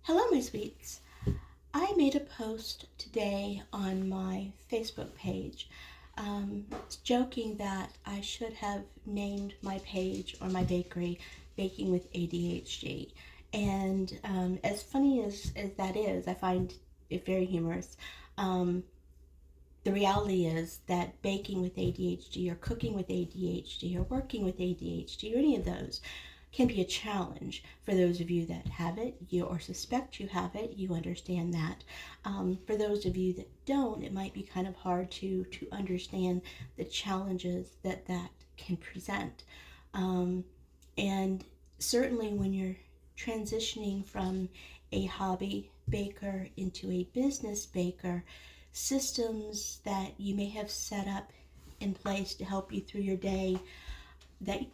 Hello, my sweets. I made a post today on my Facebook page joking that I should have named my page or my bakery Baking with ADHD. And as funny as that is, I find it very humorous. Um, the reality is that baking with ADHD or cooking with ADHD or working with ADHD or any of those can be a challenge for those of you that have it, or suspect you have it. You understand that. For those of you that don't, it might be kind of hard to understand the challenges that can present. Um, and certainly when you're transitioning from a hobby baker into a business baker, systems that you may have set up in place to help you through your day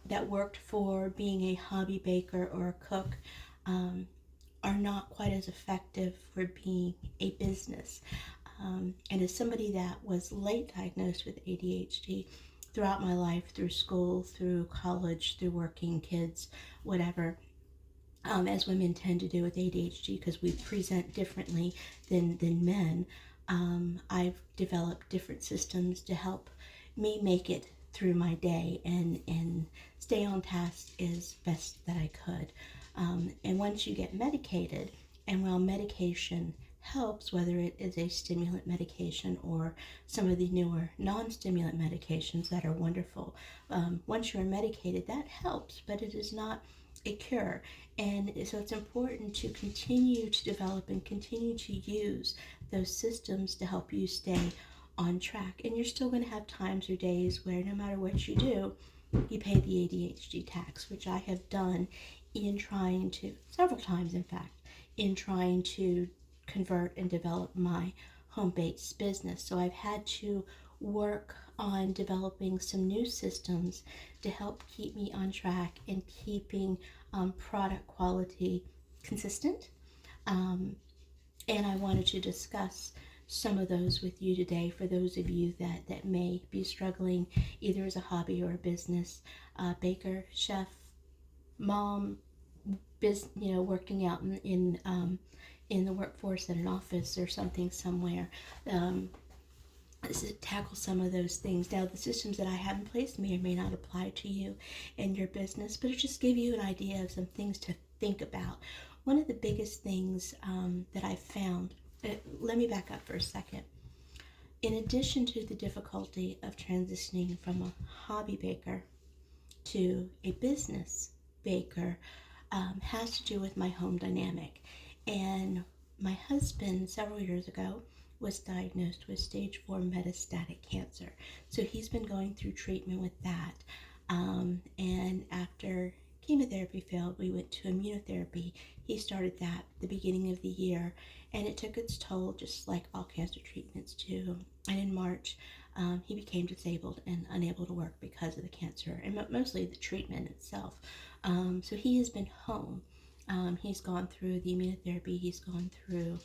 that worked for being a hobby baker or a cook um, are not quite as effective for being a business. And as somebody that was late diagnosed with ADHD throughout my life, through school, through college, through working kids, whatever, as women tend to do with ADHD because we present differently than men, I've developed different systems to help me make it through my day and stay on task as best that I could. And once you get medicated, and while medication helps, whether it is a stimulant medication or some of the newer non-stimulant medications that are wonderful, once you're medicated, that helps, but it is not a cure. And so it's important to continue to develop and continue to use those systems to help you stay on track. And you're still going to have times or days where no matter what you do, you pay the ADHD tax, which I have done in trying to, several times in fact, in trying to convert and develop my home-based business. So I've had to work on developing some new systems to help keep me on track and keeping product quality consistent. And I wanted to discuss some of those with you today for those of you that may be struggling either as a hobby or a business, baker, chef, mom, working out in the workforce at an office or something somewhere. Tackle some of those things. Now, the systems that I have in place may or may not apply to you and your business, but it just give you an idea of some things to think about. One of the biggest things that I found, let me back up for a second. In addition to the difficulty of transitioning from a hobby baker to a business baker, has to do with my home dynamic. And my husband, several years ago, was diagnosed with stage 4 metastatic cancer. So he's been going through treatment with that. And after chemotherapy failed, we went to immunotherapy. He started that at the beginning of the year, and it took its toll, just like all cancer treatments do. And in March, he became disabled and unable to work because of the cancer, and mostly the treatment itself. So he has been home. He's gone through the immunotherapy, he's gone through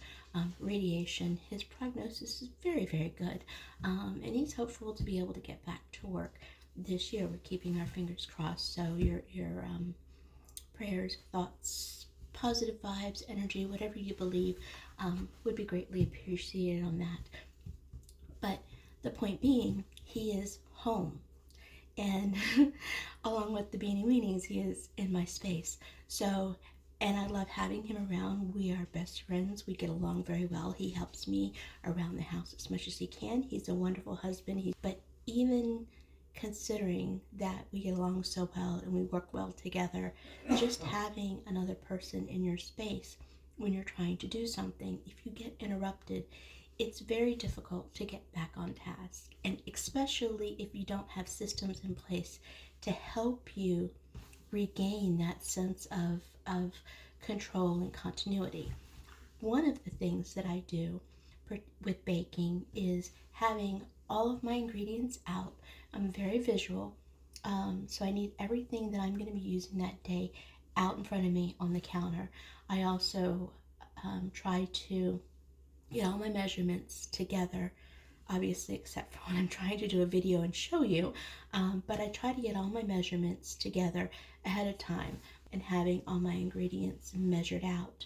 radiation. His prognosis is very, very good, and he's hopeful to be able to get back to work this year. We're keeping our fingers crossed, so your prayers, thoughts, positive vibes, energy, whatever you believe, would be greatly appreciated on that. But the point being, he is home. And along with the beanie weenies, he is in my space. So, and I love having him around. We are best friends. We get along very well. He helps me around the house as much as he can. He's a wonderful husband. But even considering that we get along so well and we work well together, just having another person in your space when you're trying to do something, if you get interrupted, it's very difficult to get back on task, and especially if you don't have systems in place to help you regain that sense of control and continuity. One of the things that I do with baking is having all of my ingredients out. I'm very visual, so I need everything that I'm going to be using that day out in front of me on the counter. I also try to get all my measurements together, obviously except for when I'm trying to do a video and show you, but I try to get all my measurements together ahead of time and having all my ingredients measured out.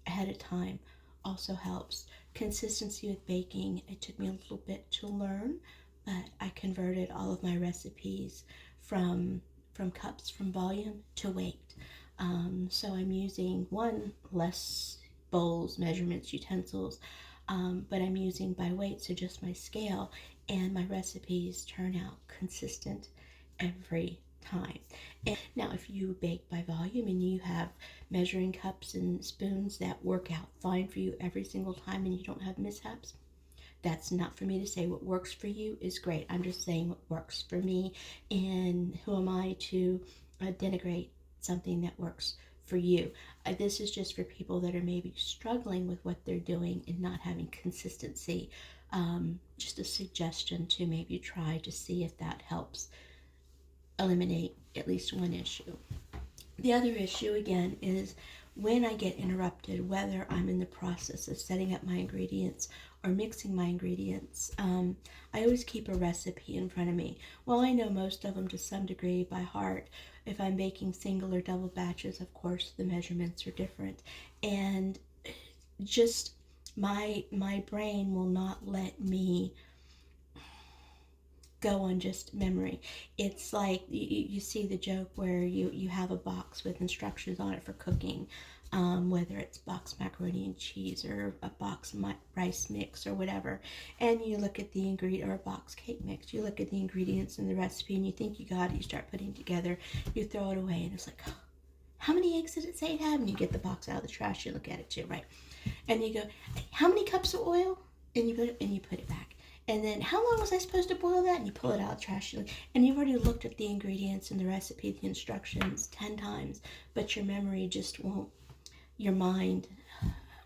ahead of time also helps. Consistency with baking, it took me a little bit to learn, but I converted all of my recipes from cups, from volume to weight. So I'm using less bowls, measurements, utensils, but I'm using by weight, so just my scale, and my recipes turn out consistent every time. And now, if you bake by volume and you have measuring cups and spoons that work out fine for you every single time and you don't have mishaps, that's not for me to say. What works for you is great. I'm just saying what works for me, and who am I to denigrate something that works for you? This is just for people that are maybe struggling with what they're doing and not having consistency. Just a suggestion to maybe try to see if that helps eliminate at least one issue. The other issue, again, is when I get interrupted, whether I'm in the process of setting up my ingredients or mixing my ingredients. I always keep a recipe in front of me. Well, I know most of them to some degree by heart. If I'm baking single or double batches, of course, the measurements are different. And just my brain will not let me go on just memory. It's like you see the joke where you have a box with instructions on it for cooking, whether it's box macaroni and cheese or a box rice mix or whatever, and you look at the ingredient, or a box cake mix, you look at the ingredients in the recipe and you think you got it, you start putting it together, you throw it away, and it's like, oh, how many eggs did it say it had? And you get the box out of the trash, you look at it too, right? And you go, how many cups of oil? And you put it back. And then, how long was I supposed to boil that? And you pull it out of the trash. And you've already looked at the ingredients and the recipe, the instructions 10 times, but your memory just won't, your mind,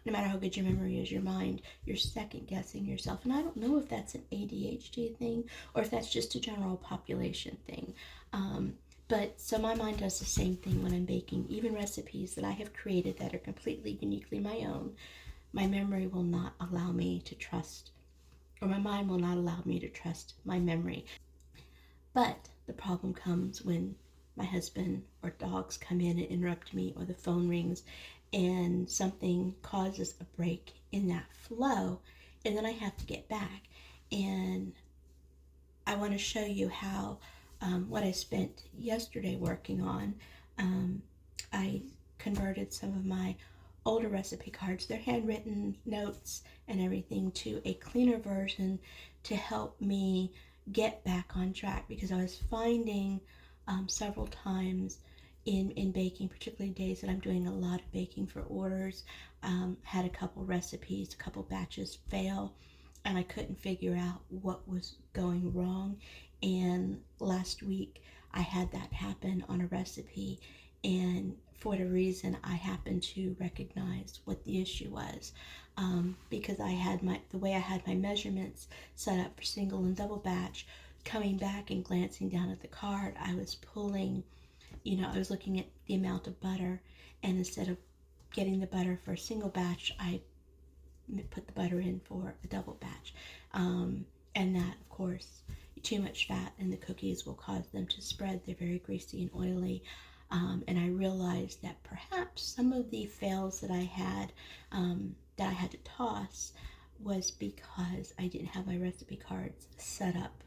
no matter how good your memory is, your mind, you're second guessing yourself. And I don't know if that's an ADHD thing or if that's just a general population thing. But so my mind does the same thing when I'm baking. Even recipes that I have created that are completely uniquely my own, my memory will not allow me to trust, or my mind will not allow me to trust my memory. But the problem comes when my husband or dogs come in and interrupt me, or the phone rings and something causes a break in that flow, and then I have to get back. And I want to show you how what I spent yesterday working on. I converted some of my older recipe cards, they're handwritten notes and everything, to a cleaner version to help me get back on track, because I was finding several times in baking, particularly days that I'm doing a lot of baking for orders, had a couple recipes, a couple batches fail, and I couldn't figure out what was going wrong. And last week I had that happen on a recipe, and for whatever reason I happened to recognize what the issue was, because I had the way I had my measurements set up for single and double batch. Coming back and glancing down at the card, I was pulling, I was looking at the amount of butter, and instead of getting the butter for a single batch, I put the butter in for a double batch. And that, of course, too much fat in the cookies will cause them to spread. They're very greasy and oily. And I realized that perhaps some of the fails that I had to toss was because I didn't have my recipe cards set up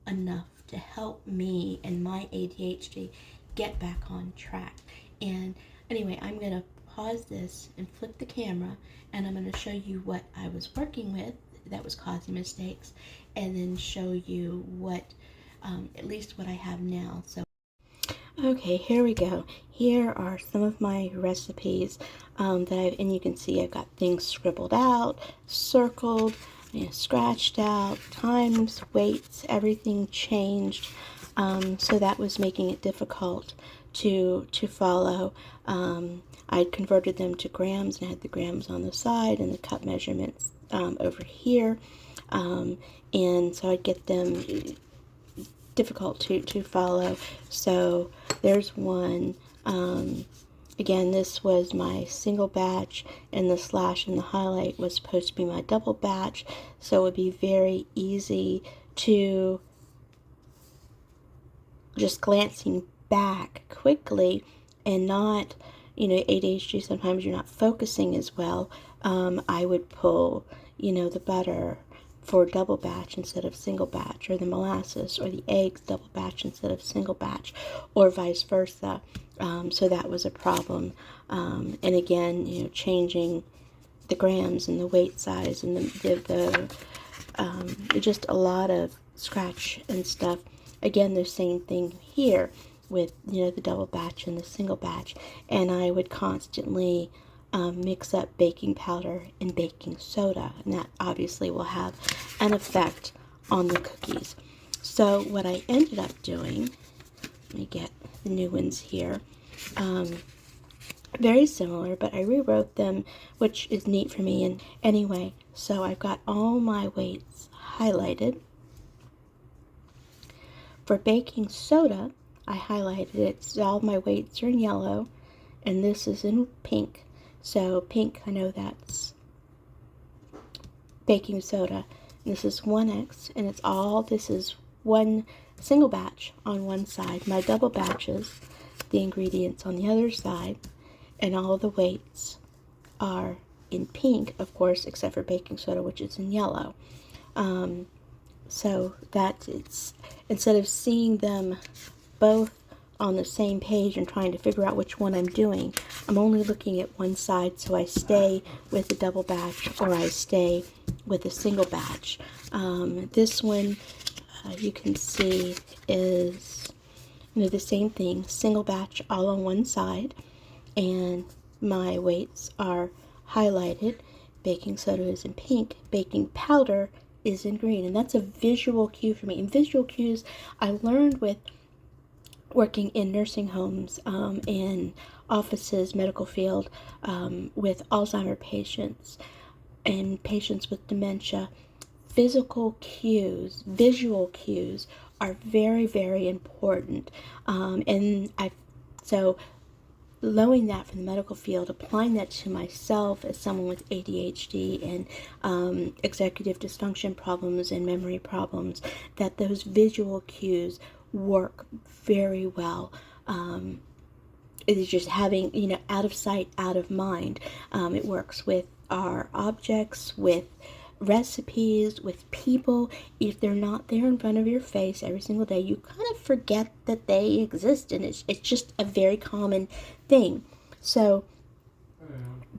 enough to help me and my ADHD get back on track. And anyway, I'm going to pause this and flip the camera, and I'm going to show you what I was working with that was causing mistakes, and then show you what, at least what I have now. So, okay, here we go. Here are some of my recipes and you can see I've got things scribbled out, circled, scratched out, times, weights, everything changed. So that was making it difficult to follow. I converted them to grams and had the grams on the side and the cup measurements over here. And so I'd get them difficult to follow. So there's one. Again, this was my single batch, and the slash and the highlight was supposed to be my double batch, so it would be very easy to, just glancing back quickly and not ADHD, sometimes you're not focusing as well, I would pull, the butter for double batch instead of single batch, or the molasses or the eggs double batch instead of single batch, or vice versa. So that was a problem. And again, changing the grams and the weight size and just a lot of scratch and stuff. Again, the same thing here with the double batch and the single batch, and I would constantly mix up baking powder and baking soda, and that obviously will have an effect on the cookies. So what I ended up doing, let me get the new ones here, very similar, but I rewrote them, which is neat for me. And anyway, so I've got all my weights highlighted. For baking soda, I highlighted it, so all my weights are in yellow, and this is in pink. So pink, I know that's baking soda. And this is 1X, and this is one single batch on one side. My double batches, the ingredients on the other side, and all the weights are in pink, of course, except for baking soda, which is in yellow. So that it's, instead of seeing them both on the same page and trying to figure out which one I'm doing, I'm only looking at one side, so I stay with the double batch or I stay with a single batch. This one, you can see, is the same thing, single batch all on one side, and my weights are highlighted. Baking soda is in pink, baking powder is in green, and that's a visual cue for me. And visual cues I learned with working in nursing homes, in offices, medical field, with Alzheimer patients and patients with dementia. Physical cues, visual cues are very, very important. So knowing that from the medical field, applying that to myself as someone with ADHD and executive dysfunction problems and memory problems, that those visual cues work very well. It is just having, out of sight, out of mind. It works with our objects, with recipes, with people. If they're not there in front of your face every single day, you kind of forget that they exist, and it's just a very common thing. So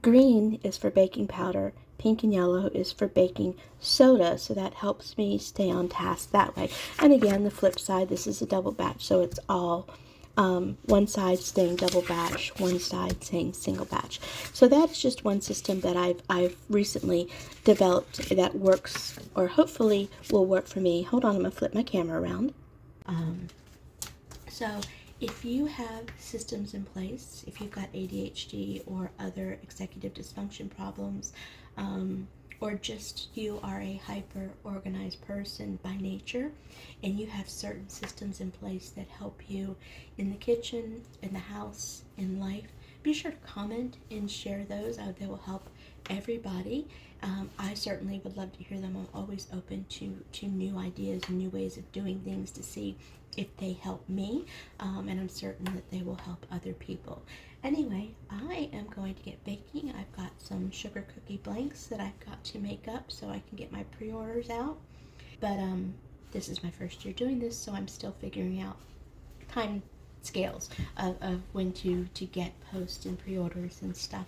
green is for baking powder, pink and yellow is for baking soda, so that helps me stay on task that way. And again, the flip side, this is a double batch, so it's all one side saying double batch, one side saying single batch. So that's just one system that I've recently developed that works, or hopefully will work for me. Hold on, I'm gonna flip my camera around. So if you have systems in place, if you've got ADHD or other executive dysfunction problems, or just you are a hyper organized person by nature, and you have certain systems in place that help you in the kitchen, in the house, in life, be sure to comment and share those. They will help everybody. I certainly would love to hear them. I'm always open to new ideas and new ways of doing things to see if they help me, and I'm certain that they will help other people. Anyway, I am going to get baking. I've got some sugar cookie blanks that I've got to make up so I can get my pre-orders out. But this is my first year doing this, so I'm still figuring out time scales of when to get posts and pre-orders and stuff.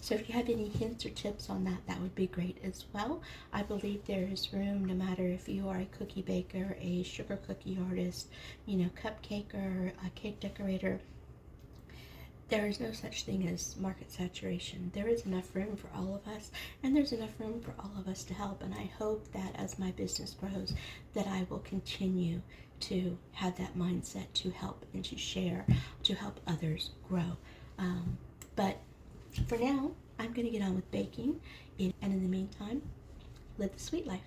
So if you have any hints or tips on that, that would be great as well. I believe there is room, no matter if you are a cookie baker, a sugar cookie artist, cupcaker, a cake decorator. There is no such thing as market saturation. There is enough room for all of us, and there's enough room for all of us to help. And I hope that as my business grows, that I will continue to have that mindset to help and to share, to help others grow. But for now, I'm going to get on with baking, and in the meantime, live the sweet life.